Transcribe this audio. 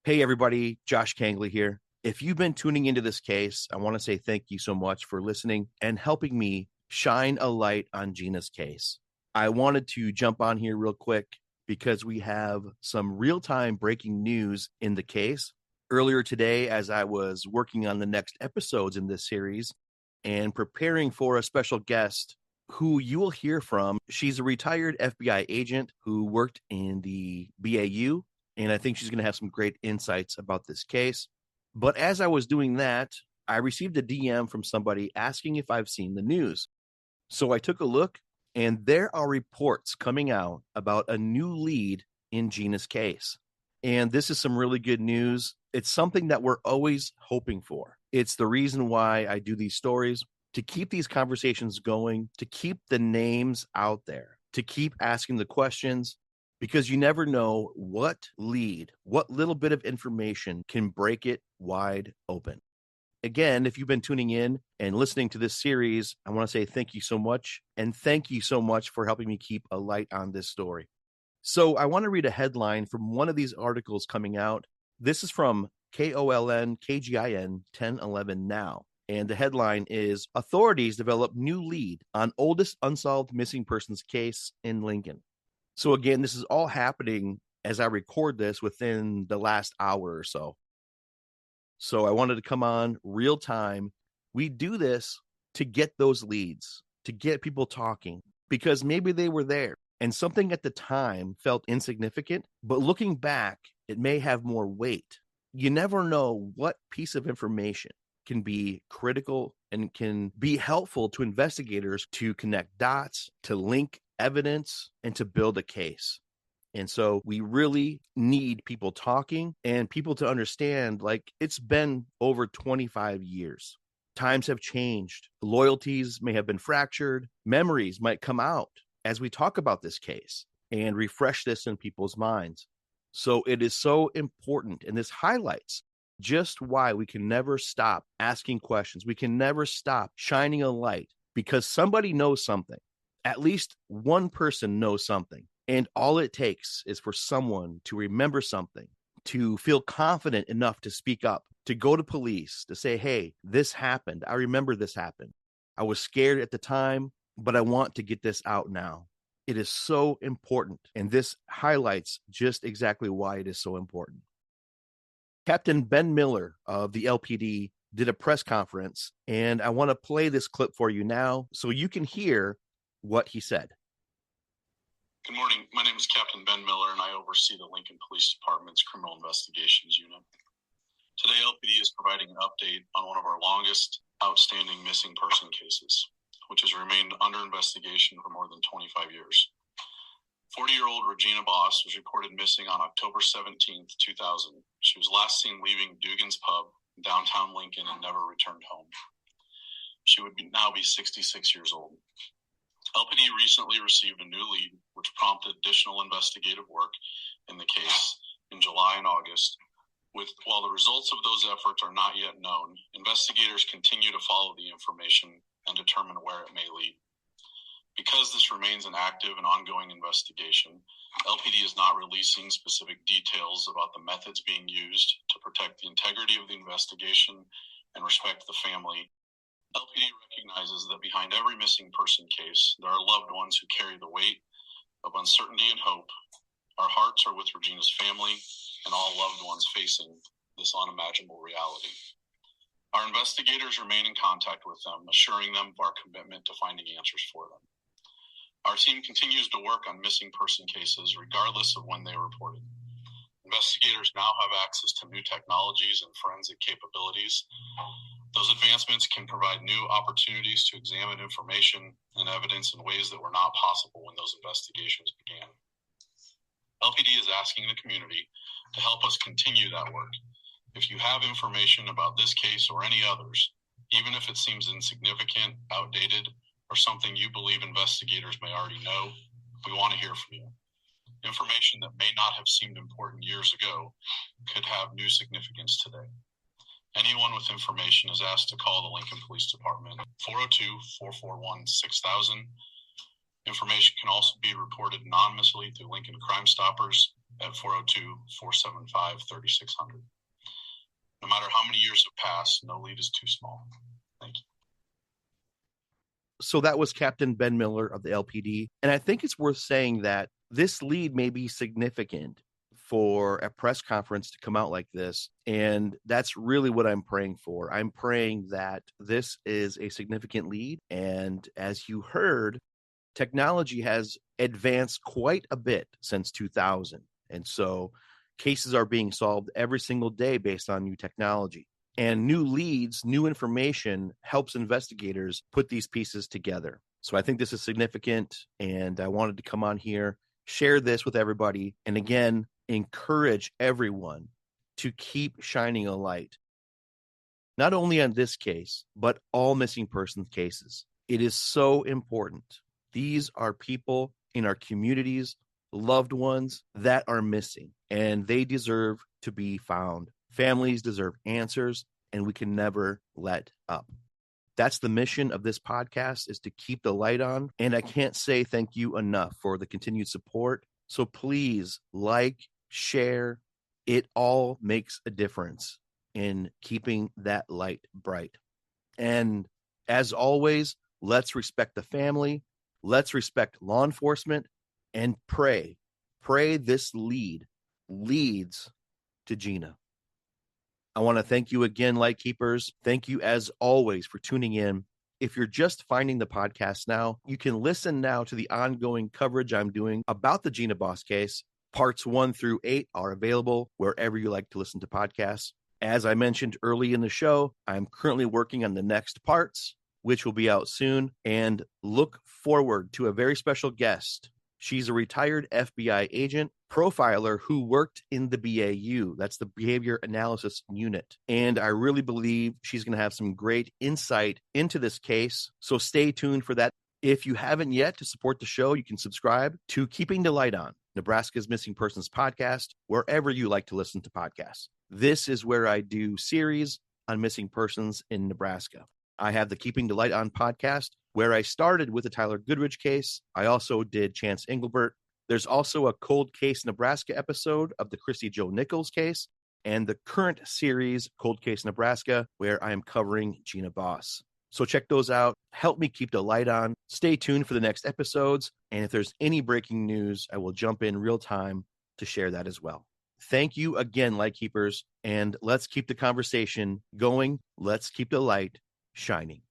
Hey, everybody, Josh Kangley here. If you've been tuning into this case, I want to say thank you so much for listening and helping me shine a light on Gina's case. I wanted to jump on here real quick because we have some real-time breaking news in the case. Earlier today, as I was working on the next episodes in this series and preparing for a special guest who you will hear from, she's a retired FBI agent who worked in the BAU. And I think she's going to have some great insights about this case. But as I was doing that, I received a DM from somebody asking if I've seen the news. So I took a look, and there are reports coming out about a new lead in Gina's case. And this is some really good news. It's something that we're always hoping for. It's the reason why I do these stories, to keep these conversations going, to keep the names out there, to keep asking the questions, because you never know what lead, what little bit of information can break it wide open. Again, if you've been tuning in and listening to this series, I want to say thank you so much. And thank you so much for helping me keep a light on this story. So I want to read a headline from one of these articles coming out. This is from KOLN KGIN 1011 Now. And the headline is, Authorities Develop New Lead on Oldest Unsolved Missing Persons Case in Lincoln. So again, this is all happening as I record this within the last hour or so. So I wanted to come on real time. We do this to get those leads, to get people talking, because maybe they were there and something at the time felt insignificant, but looking back, it may have more weight. You never know what piece of information can be critical and can be helpful to investigators to connect dots, to link evidence, and to build a case. And so we really need people talking and people to understand, like, it's been over 25 years. Times have changed. Loyalties may have been fractured. Memories might come out as we talk about this case and refresh this in people's minds. So it is so important. And this highlights just why we can never stop asking questions. We can never stop shining a light, because somebody knows something. At least one person knows something. And all it takes is for someone to remember something, to feel confident enough to speak up, to go to police, to say, hey, this happened. I remember this happened. I was scared at the time, but I want to get this out now. It is so important. And this highlights just exactly why it is so important. Captain Ben Miller of the LPD did a press conference, and I want to play this clip for you now so you can hear what he said. Good morning. My name is Captain Ben Miller, and I oversee the Lincoln Police Department's Criminal Investigations Unit. Today, LPD is providing an update on one of our longest outstanding missing person cases, which has remained under investigation for more than 25 years. 40-year-old Regina Bos was reported missing on October 17th, 2000. She was last seen leaving Duggan's pub in downtown Lincoln and never returned home. She would now be 66 years old. LPD recently received a new lead, which prompted additional investigative work in the case in July and August. While the results of those efforts are not yet known, investigators continue to follow the information and determine where it may lead. Because this remains an active and ongoing investigation, LPD is not releasing specific details about the methods being used to protect the integrity of the investigation and respect the family. LPD recognizes that behind every missing person case, there are loved ones who carry the weight of uncertainty and hope. Our hearts are with Regina's family and all loved ones facing this unimaginable reality. Our investigators remain in contact with them, assuring them of our commitment to finding answers for them. Our team continues to work on missing person cases regardless of when they are reported. Investigators now have access to new technologies and forensic capabilities. Those advancements can provide new opportunities to examine information and evidence in ways that were not possible when those investigations began. LPD is asking the community to help us continue that work. If you have information about this case or any others, even if it seems insignificant, outdated, or something you believe investigators may already know, we want to hear from you. Information that may not have seemed important years ago could have new significance today. Anyone with information is asked to call the Lincoln Police Department, 402-441-6000. Information can also be reported anonymously through Lincoln CrimeStoppers at 402-475-3600. No matter how many years have passed, no lead is too small. Thank you. So that was Captain Ben Miller of the LPD. And I think it's worth saying that this lead may be significant for a press conference to come out like this. And that's really what I'm praying for. I'm praying that this is a significant lead. And as you heard, technology has advanced quite a bit since 2000. And so cases are being solved every single day based on new technology. And new leads, new information helps investigators put these pieces together. So I think this is significant, and I wanted to come on here, share this with everybody, and again, encourage everyone to keep shining a light, not only on this case, but all missing persons cases. It is so important. These are people in our communities, loved ones that are missing, and they deserve to be found. Families deserve answers, and we can never let up. That's the mission of this podcast, is to keep the light on. And I can't say thank you enough for the continued support. So please like, share. It all makes a difference in keeping that light bright. And as always, let's respect the family. Let's respect law enforcement and pray. Pray this lead leads to Gina. I want to thank you again, Light Keepers. Thank you, as always, for tuning in. If you're just finding the podcast now, you can listen now to the ongoing coverage I'm doing about the Gina Bos case. Parts 1 through 8 are available wherever you like to listen to podcasts. As I mentioned early in the show, I'm currently working on the next parts, which will be out soon, and look forward to a very special guest. She's a retired FBI agent profiler who worked in the BAU. That's the Behavior Analysis Unit. And I really believe she's going to have some great insight into this case. So stay tuned for that. If you haven't yet, to support the show, you can subscribe to Keeping the Light On, Nebraska's Missing Persons podcast, wherever you like to listen to podcasts. This is where I do series on missing persons in Nebraska. I have the Keeping the Light On podcast, where I started with the Tyler Goodrich case. I also did Chance Engelbert. There's also a Cold Case Nebraska episode of the Christy Joe Nichols case, and the current series, Cold Case Nebraska, where I am covering Gina Bos. So check those out. Help me keep the light on. Stay tuned for the next episodes. And if there's any breaking news, I will jump in real time to share that as well. Thank you again, Light Keepers, and let's keep the conversation going. Let's keep the light shining.